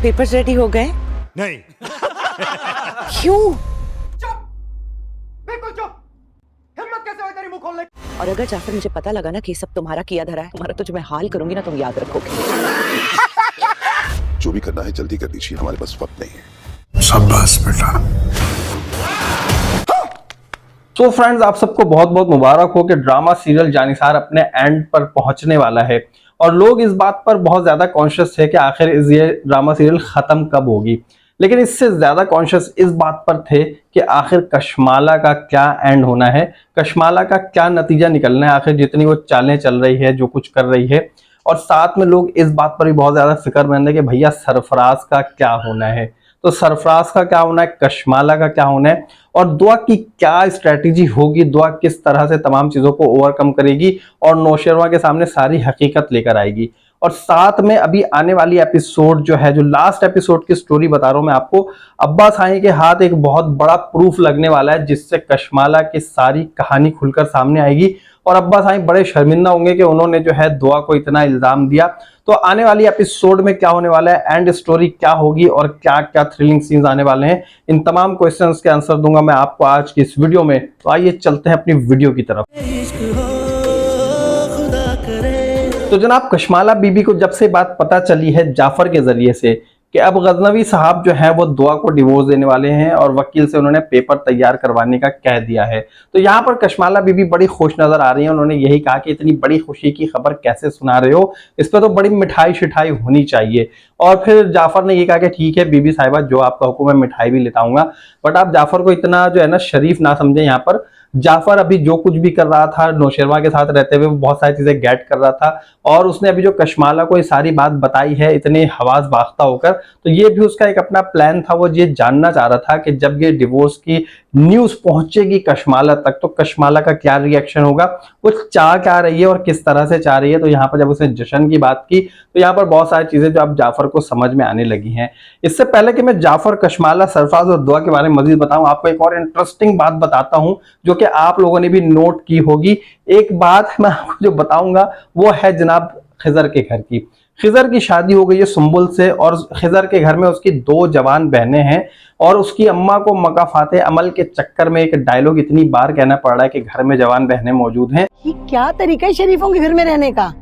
Papers ready हो गए? नहीं। क्यों? चुप, बिल्कुल चुप। हिम्मत कैसे हुई तेरी मुंह खोलने की? और अगर जाफर मुझे पता लगा ना कि सब तुम्हारा किया धरा है, तुम्हारा तो जो मैं हाल करूंगी ना, तुम याद रखोगे। जो भी करना है जल्दी कर दीजिए, हमारे पास वक्त नहीं है। शाबाश बेटा। तो फ्रेंड्स, आप सबको बहुत बहुत मुबारक हो कि ड्रामा सीरियल जानिसार अपने एंड पर पहुंचने वाला है और लोग इस बात पर बहुत ज्यादा कॉन्शियस थे कि आखिर ये ड्रामा सीरियल खत्म कब होगी। लेकिन इससे ज्यादा कॉन्शियस इस बात पर थे कि आखिर कशमाला का क्या एंड होना है, कशमाला का क्या नतीजा निकलना है, आखिर जितनी वो चालें चल रही है, जो कुछ कर रही है। और साथ में लोग इस बात पर भी बहुत ज्यादा फिक्रमंद है कि भैया सरफराज का क्या होना है। तो सरफराज का क्या होना है, कशमाला का क्या होना है, और दुआ की क्या स्ट्रेटेजी होगी, दुआ किस तरह से तमाम चीजों को ओवरकम करेगी और नौशेरवा के सामने सारी हकीकत लेकर आएगी। और साथ में अभी आने वाली एपिसोड जो है, जो लास्ट एपिसोड की स्टोरी बता रहा हूं मैं आपको, अब्बास साईं के हाथ एक बहुत बड़ा प्रूफ लगने वाला है जिससे कशमाला की सारी कहानी खुलकर सामने आएगी और अब्बास साईं बड़े शर्मिंदा होंगे कि उन्होंने जो है दुआ को इतना इल्जाम दिया। तो आने वाली एपिसोड में क्या होने वाला है, एंड स्टोरी क्या होगी और क्या क्या थ्रिलिंग सीन्स आने वाले हैं, इन तमाम क्वेश्चंस के आंसर दूंगा मैं आपको आज की इस वीडियो में। तो आइए चलते हैं अपनी वीडियो की तरफ। तो जनाब, कशमाला बीबी को जब से बात पता चली है जाफर के जरिए से कि अब गजनवी साहब जो है वो दुआ को डिवोर्स देने वाले हैं और वकील से उन्होंने पेपर तैयार करवाने का कह दिया है, तो यहाँ पर कशमाला बीबी बड़ी खुश नजर आ रही है। उन्होंने यही कहा कि इतनी बड़ी खुशी की खबर कैसे सुना रहे हो, इस पर तो बड़ी मिठाई शिठाई होनी चाहिए। और फिर जाफर ने ये कहा कि ठीक है बीबी साहिबा, जो आपका हुक्म है मिठाई भी लेता हूँ, बट आप जाफर को इतना जो है ना शरीफ ना समझे। यहाँ पर जाफर अभी जो कुछ भी कर रहा था नौशेरवा के साथ रहते हुए, बहुत सारी चीजें गेट कर रहा था और उसने अभी जो कशमाला को ये सारी बात बताई है इतने हवास बाख्ता होकर, तो ये भी उसका एक अपना प्लान था। वो ये जानना चाह रहा था कि जब ये डिवोर्स की न्यूज पहुंचेगी कशमाला तक, तो कशमाला का क्या रिएक्शन होगा, वो चाह क्या रही है और किस तरह से चाह रही है। तो यहाँ पर जब उसने जश्न की बात की तो यहाँ पर बहुत सारी चीजें जो अब जाफर को समझ में आने लगी हैं। इससे पहले कि मैं जाफर, कशमाला, सरफराज और दुआ के बारे में मजीद बताऊं, आपको एक और इंटरेस्टिंग बात बताता हूं जो कि आप लोगों ने भी नोट की होगी। एक बात मैं आपको जो बताऊंगा वो है जनाब खिजर के घर की। खिजर की शादी हो गई है सुंबुल से और खिजर के घर में उसकी 2 जवान बहनें हैं और उसकी अम्मा को मकाफाते अमल के चक्कर में एक डायलॉग इतनी बार कहना पड़ रहा है कि घर में जवान बहनें मौजूद हैं। ये क्या तरीका है शरीफों के घर में रहने का?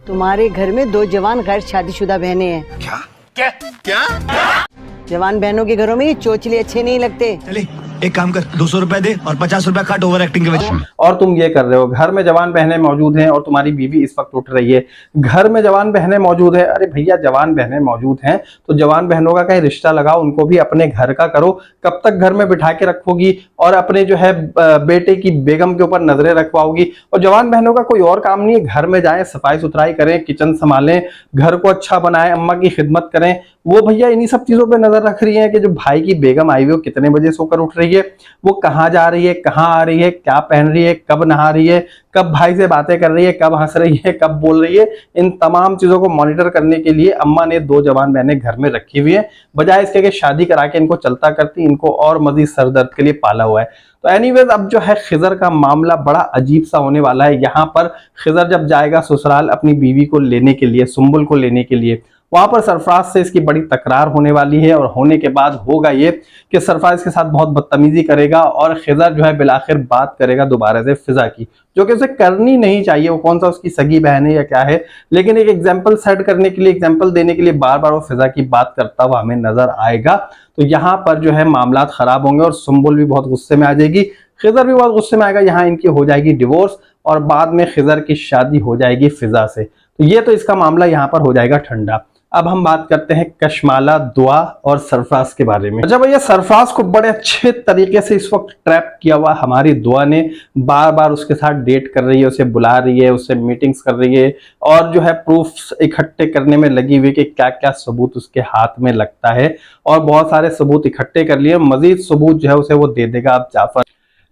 तुम्हारे घर में 2 जवान गैर शादीशुदा बहनें हैं। क्या क्या क्या? जवान बहनों के घरों में ये चोचले अच्छे नहीं लगते। चले एक काम कर, 200 रुपए दे और 50 रुपए काट ओवर एक्टिंग के वजह। और तुम ये कर रहे हो, घर में जवान बहनें मौजूद हैं और तुम्हारी बीवी इस वक्त उठ रही है, घर में जवान बहनें मौजूद है। अरे भैया, जवान बहनें मौजूद हैं तो जवान बहनों का कहीं रिश्ता लगाओ, उनको भी अपने घर का करो। कब तक घर में बिठा के रखोगी और अपने जो है बेटे की बेगम के ऊपर नजरें रखवाओगी। और जवान बहनों का कोई और काम नहीं है, घर में जाएं, सफाई सुथराई करें, किचन संभालें, घर को अच्छा बनाएं, अम्मा की खिदमत करें। वो भैया इन्हीं सब चीजों पे नजर रख रही है कि जो भाई की बेगम आई हुई है कितने बजे सोकर उठ रही है, वो कहाँ जा रही है, कहाँ आ रही है, क्या पहन रही है, कब नहा रही है, कब भाई से बातें कर रही है, कब हंस रही है, कब बोल रही है। इन तमाम चीजों को मॉनिटर करने के लिए अम्मा ने 2 जवान बहनें घर में रखी हुई है, बजाय इसके कि शादी करा के इनको चलता करती, इनको और मजीद सरदर्द के लिए पाला हुआ है। तो एनीवेज, अब जो है खिजर का मामला बड़ा अजीब सा होने वाला है। यहाँ पर खिजर जब जाएगा ससुराल अपनी बीवी को लेने के लिए, सुंबुल को लेने के लिए, वहां पर सरफराज से इसकी बड़ी तकरार होने वाली है और होने के बाद होगा ये कि सरफराज के साथ बहुत बदतमीजी करेगा और खिजर जो है बिलाखिर बात करेगा दोबारा से फिजा की, जो कि उसे करनी नहीं चाहिए। वो कौन सा उसकी सगी बहन है या क्या है, लेकिन एक एग्जाम्पल सेट करने के लिए, एग्जाम्पल देने के लिए बार बार वो फिजा की बात करता हुआ हमें नजर आएगा। तो यहाँ पर जो है मामला खराब होंगे और सुंबुल भी बहुत गुस्से में आ जाएगी, खिजर भी बहुत गुस्से में आएगा। यहाँ इनकी हो जाएगी डिवोर्स और बाद में खिजर की शादी हो जाएगी फिजा से। तो ये तो इसका मामला यहाँ पर हो जाएगा ठंडा। अब हम बात करते हैं कशमाला, दुआ और सरफराज के बारे में। जब भैया सरफराज को बड़े अच्छे तरीके से इस वक्त ट्रैप किया हुआ हमारी दुआ ने, बार बार उसके साथ डेट कर रही है, उसे बुला रही है, उससे मीटिंग्स कर रही है और जो है प्रूफ्स इकट्ठे करने में लगी हुई कि क्या क्या सबूत उसके हाथ में लगता है, और बहुत सारे सबूत इकट्ठे कर लिए, मजीद सबूत जो है उसे वो दे देगा अब जाफर।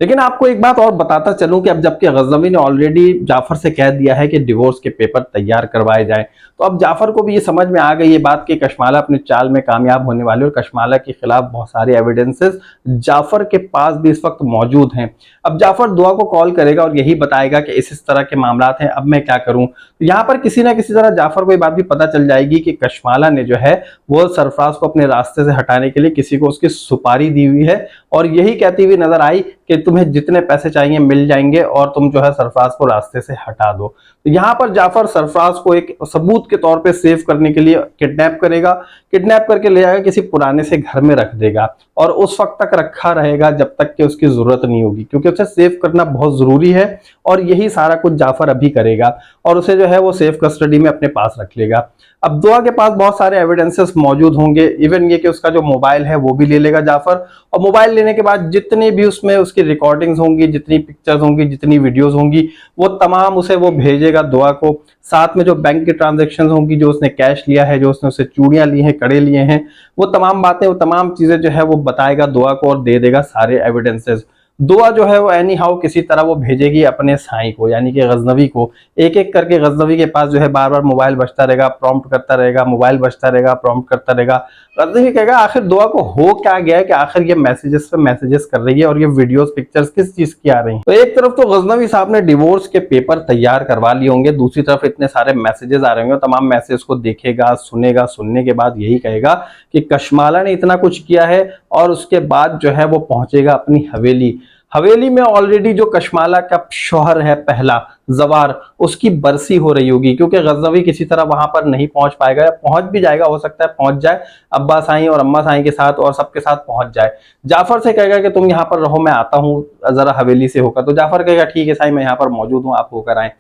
लेकिन आपको एक बात और बताता चलूं कि अब जबकि गजनवी ने ऑलरेडी जाफर से कह दिया है कि डिवोर्स के पेपर तैयार करवाए जाएं, तो अब जाफर को भी ये समझ में आ गई ये बात कि कशमाला अपने चाल में कामयाब होने वाले और कशमाला के खिलाफ बहुत सारे एविडेंसेस जाफर के पास भी इस वक्त मौजूद हैं। अब जाफर दुआ को कॉल करेगा और यही बताएगा कि इस तरह के मामलात हैं, अब मैं क्या करूं। तो यहाँ पर किसी ना किसी तरह जाफर को ये बात भी पता चल जाएगी कि कशमाला ने जो है वो सरफराज को अपने रास्ते से हटाने के लिए किसी को उसकी सुपारी दी हुई है और यही कहती हुई नजर आई कि तुम्हें जितने पैसे चाहिए मिल जाएंगे और तुम जो है सरफराज को रास्ते से हटा दो। तो यहाँ पर जाफर सरफराज को एक सबूत के तौर पे सेव करने के लिए किडनैप करेगा, किडनैप करके ले जाएगा किसी पुराने से घर में रख देगा और उस वक्त तक रखा रहेगा जब तक कि उसकी जरूरत नहीं होगी, क्योंकि उसे सेव करना बहुत जरूरी है और यही सारा कुछ जाफर अभी करेगा और उसे जो है वो सेफ कस्टडी में अपने पास रख लेगा। अब दुआ के पास बहुत सारे एविडेंसेस मौजूद होंगे, इवन ये कि उसका जो मोबाइल है वो भी ले लेगा जाफर और मोबाइल लेने के बाद जितने भी उसमें उसकी रिकॉर्डिंग्स होंगी, जितनी पिक्चर्स होंगी, जितनी वीडियोस होंगी, वो तमाम उसे वो भेजेगा दुआ को। साथ में जो बैंक की ट्रांजैक्शंस होंगी, जो उसने कैश लिया है, जो उसने उससे चूड़ियां ली हैं, कड़े लिए हैं, वो तमाम बातें, वो तमाम चीजें जो है वो बताएगा दुआ को और दे देगा सारे एविडेंसेस। दुआ जो है वो एनी हाउ किसी तरह वो भेजेगी अपने साईं को, यानी कि गजनवी को। एक एक करके गजनवी के पास जो है बार बार मोबाइल बजता रहेगा, प्रॉम्प्ट करता रहेगा, मोबाइल बजता रहेगा, प्रॉम्प्ट करता रहेगा। गजनवी कहेगा आखिर दुआ को हो क्या गया है कि आखिर ये मैसेजेस पे मैसेजेस कर रही है और ये वीडियोस पिक्चर्स किस चीज की आ रही हैं। तो एक तरफ तो गजनवी साहब ने डिवोर्स के पेपर तैयार करवा लिए होंगे, दूसरी तरफ इतने सारे मैसेजेस आ रहे होंगे, तमाम मैसेज को देखेगा, सुनेगा, सुनने के बाद यही कहेगा कि कशमाला ने इतना कुछ किया है और उसके बाद जो है वो पहुंचेगा अपनी हवेली। हवेली में ऑलरेडी जो कशमाला का शौहर है पहला जवार, उसकी बरसी हो रही होगी, क्योंकि गजनवी किसी तरह वहां पर नहीं पहुंच पाएगा, या पहुंच भी जाएगा, हो सकता है पहुंच जाए अब्बा साईं और अम्मा साईं के साथ और सबके साथ पहुंच जाए। जाफर से कहेगा कि तुम यहाँ पर रहो, मैं आता हूँ जरा हवेली से होकर। तो जाफर कहेगा ठीक है साईं, मैं यहाँ पर मौजूद हूँ, आप होकर आए।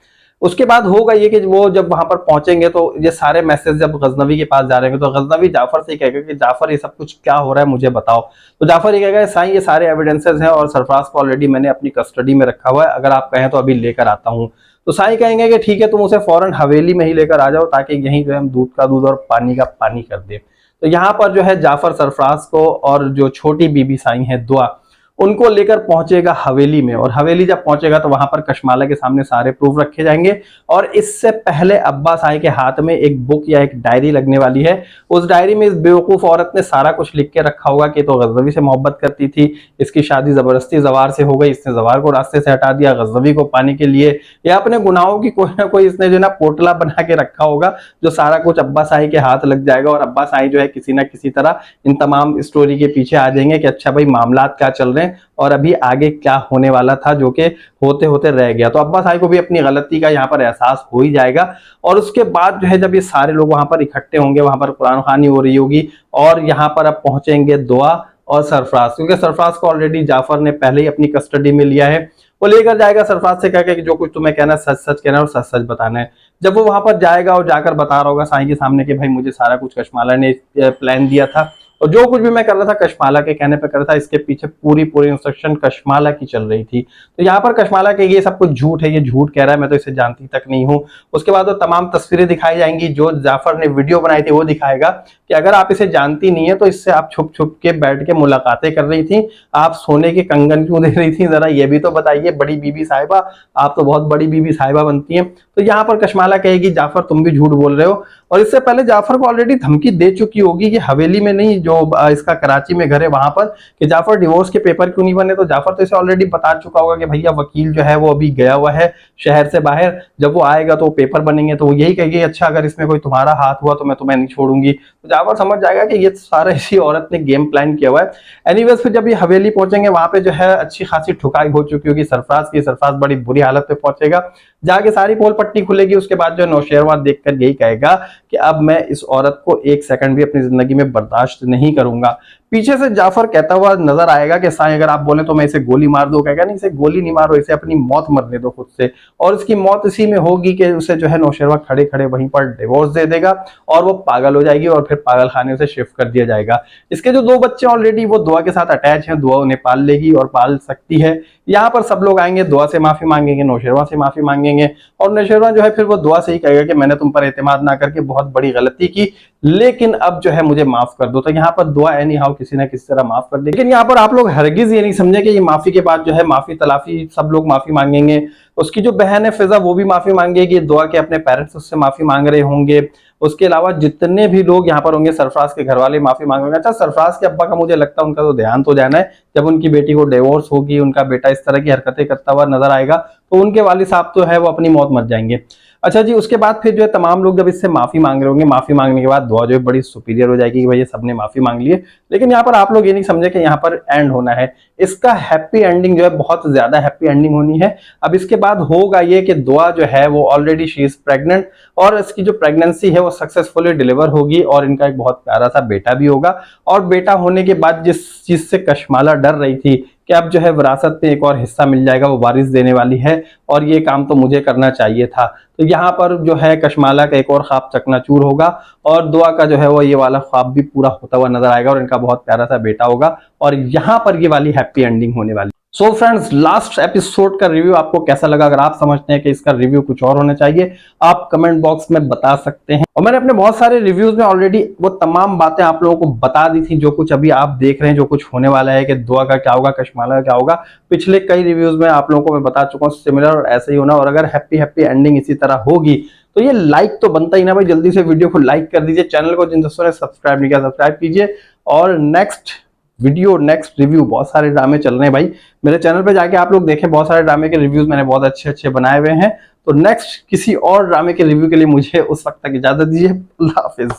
उसके बाद होगा ये कि वो जब वहां पर पहुंचेंगे तो ये सारे मैसेज जब गजनवी के पास जा रहे हैं तो गजनवी जाफर से कहेगा कि जाफर ये सब कुछ क्या हो रहा है मुझे बताओ। तो जाफर ये कहेगा साईं ये सारे एविडेंसेस हैं और सरफराज को ऑलरेडी मैंने अपनी कस्टडी में रखा हुआ है, अगर आप कहें तो अभी लेकर आता हूँ। तो साईं कहेंगे कि ठीक है, तुम उसे फौरन हवेली में ही लेकर आ जाओ ताकि यहीं जो है हम दूध का दूध और पानी का पानी कर दे। तो यहाँ पर जो है जाफर सरफराज को और जो छोटी बीबी साईं है दुआ, उनको लेकर पहुंचेगा हवेली में और हवेली जब पहुंचेगा तो वहां पर कशमाला के सामने सारे प्रूफ रखे जाएंगे और इससे पहले अब्बास साईं के हाथ में एक बुक या एक डायरी लगने वाली है। उस डायरी में इस बेवकूफ औरत ने सारा कुछ लिख के रखा होगा कि तो गजनवी से मोहब्बत करती थी, इसकी शादी जबरदस्ती जवार से हो गई, इसने जवार को रास्ते से हटा दिया गजनवी को पाने के लिए, या अपने गुनाहों की कोई ना कोई इसने जो ना पोटला बना के रखा होगा जो सारा कुछ अब्बास साईं के हाथ लग जाएगा और अब्बास साईं जो है किसी ना किसी तरह इन तमाम स्टोरी के पीछे आ जाएंगे कि अच्छा भाई मामलात क्या चल रहे हैं और अभी आगे क्या होने वाला था जो कि होते होते रह गया। तो अब्बास साईं को भी अपनी गलती का यहाँ पर एहसास हो ही जाएगा और उसके बाद जो है जब ये सारे लोग वहां पर इकट्ठे होंगे, वहां पर कुरान खानी हो रही होगी और यहाँ पर अब पहुंचेंगे दुआ और सरफराज, क्योंकि सरफराज को ऑलरेडी जाफर ने पहले ही अपनी कस्टडी में लिया है। वो लेकर जाएगा सरफराज से कहकर कि जो कुछ तुम्हें कहना सच सच कहना और सच सच बताना है। जब वो वहां पर जाएगा और जाकर बता रहा होगा साईं के सामने कि भाई मुझे सारा कुछ कशमाला ने प्लान दिया था और जो कुछ भी मैं कर रहा था कशमाला के कहने पे कर रहा था, इसके पीछे पूरी इंस्ट्रक्शन कशमाला की चल रही थी। तो यहाँ पर कशमाला के ये सब कुछ झूठ है, ये झूठ कह रहा है, मैं तो इसे जानती तक नहीं हूँ। उसके बाद वो तमाम तस्वीरें दिखाई जाएंगी, जो जाफर ने वीडियो बनाई थी वो दिखाएगा कि अगर आप इसे जानती नहीं है तो इससे आप छुप छुप के बैठ के मुलाकातें कर रही थी, आप सोने के कंगन क्यों दे रही थी, जरा ये भी तो बताइए बड़ी बीबी साहिबा, आप तो बहुत बड़ी बीबी साहिबा बनती हैं। तो यहाँ पर कशमाला कहेगी जाफर तुम भी झूठ बोल रहे हो, और इससे पहले जाफर को ऑलरेडी धमकी दे चुकी होगी कि हवेली में नहीं, जो इसका कराची में घर है वहां पर, कि जाफर डिवोर्स के पेपर क्यों नहीं बने। तो जाफर तो इसे ऑलरेडी बता चुका होगा कि भैया वकील जो है वो अभी गया हुआ है शहर से बाहर, जब वो आएगा तो पेपर बनेंगे। तो वो यही कहेगी अच्छा अगर इसमें कोई तुम्हारा हाथ हुआ तो मैं तुम्हें नहीं छोड़ूंगी। तो जाफर समझ जाएगा कि ये सारा इसी औरत ने गेम प्लान किया हुआ है। एनीवेज फिर जब ये हवेली पहुंचेंगे वहां पे जो है अच्छी खासी ठुकाई हो चुकी होगी सरफराज की, सरफराज बड़ी बुरी हालत में पहुंचेगा, जाके सारी पोल पट्टी खुलेगी। उसके बाद जो नौशेरवान देखकर यही कहेगा कि अब मैं इस औरत को एक सेकंड भी अपनी जिंदगी में बर्दाश्त नहीं करूंगा। पीछे से जाफर कहता हुआ नजर आएगा कि साईं अगर आप बोले तो मैं इसे गोली मार दूं। कहेगा नहीं, इसे गोली नहीं मारो, इसे अपनी मौत मरने दो खुद से, और इसकी मौत इसी में होगी कि उसे जो है नौशेरवा खड़े खड़े वहीं पर डिवोर्स दे देगा और वो पागल हो जाएगी और फिर पागल खाने से शिफ्ट कर दिया जाएगा। इसके जो 2 बच्चे ऑलरेडी वो दुआ के साथ अटैच हैं, दुआ उन्हें पाल लेगी और पाल सकती है। यहाँ पर सब लोग आएंगे, दुआ से माफी मांगेंगे, नौशेरवा से माफी मांगेंगे और नौशेरवा जो है फिर वो दुआ से ही कहेगा कि मैंने तुम पर एतमाद ना करके बहुत बड़ी गलती की, लेकिन अब जो है मुझे माफ कर दो। तो यहाँ पर दुआ एनी हाउ किसी ना किसी तरह माफ कर दे। लेकिन यहाँ पर आप लोग हरगिज ये नहीं समझे कि ये माफी के बाद जो है माफी तलाफी सब लोग माफी मांगेंगे। उसकी जो बहन है फिजा वो भी माफी मांगेगी, दुआ के अपने पेरेंट्स उससे माफी मांग रहे होंगे, उसके अलावा जितने भी लोग यहाँ पर होंगे सरफराज के घर वाले माफी मांगेंगे। अच्छा, सरफराज के अब्बा का मुझे लगता है उनका तो ध्यान तो जाना है, जब उनकी बेटी को डिवोर्स होगी, उनका बेटा इस तरह की हरकतें करता हुआ नजर आएगा तो उनके वालिद साहब तो है वो अपनी मौत मर जाएंगे। अच्छा जी, उसके बाद फिर जो है तमाम लोग जब इससे माफी मांग रहे होंगे, माफी मांगने के बाद दुआ जो है बड़ी सुपीरियर हो जाएगी कि भाई ये सबने माफी मांग ली है। लेकिन यहाँ पर आप लोग ये नहीं समझे कि यहाँ पर एंड होना है, इसका हैप्पी एंडिंग जो है बहुत ज्यादा हैप्पी एंडिंग होनी है। अब इसके बाद होगा ये कि दुआ जो है वो ऑलरेडी शी इज प्रेग्नेंट और इसकी जो प्रेगनेंसी है वो सक्सेसफुली डिलीवर होगी और इनका एक बहुत प्यारा सा बेटा भी होगा। और बेटा होने के बाद जिस चीज से कशमाला डर रही थी कि अब जो है विरासत में एक और हिस्सा मिल जाएगा, वो वारिस देने वाली है और ये काम तो मुझे करना चाहिए था, तो यहाँ पर जो है कशमाला का एक और ख्वाब चकनाचूर होगा और दुआ का जो है वो ये वाला ख्वाब भी पूरा होता हुआ नजर आएगा और इनका बहुत प्यारा सा बेटा होगा और यहाँ पर ये वाली हैप्पी एंडिंग होने वाली। सो फ्रेंड्स, लास्ट एपिसोड का रिव्यू आपको कैसा लगा? अगर आप समझते हैं कि इसका रिव्यू कुछ और होना चाहिए, आप कमेंट बॉक्स में बता सकते हैं। और मैंने अपने बहुत सारे रिव्यूज में ऑलरेडी वो तमाम बातें आप लोगों को बता दी थी जो कुछ अभी आप देख रहे हैं, जो कुछ होने वाला है कि दुआ का क्या होगा, कशमाला का क्या होगा। पिछले कई रिव्यूज में आप लोगों को मैं बता चुका हूँ सिमिलर और ऐसे ही होना। और अगर हैप्पी हैप्पी एंडिंग इसी तरह होगी तो ये लाइक तो बनता ही ना भाई, जल्दी से वीडियो को लाइक कर दीजिए। चैनल को जिन दोस्तों ने सब्सक्राइब नहीं किया सब्सक्राइब कीजिए। और नेक्स्ट वीडियो, नेक्स्ट रिव्यू, बहुत सारे ड्रामे चल रहे हैं भाई, मेरे चैनल पे जाके आप लोग देखें, बहुत सारे ड्रामे के रिव्यूज मैंने बहुत अच्छे अच्छे बनाए हुए हैं। तो नेक्स्ट किसी और ड्रामे के रिव्यू के लिए मुझे उस वक्त तक इजाजत दीजिए। अल्लाह हाफिज।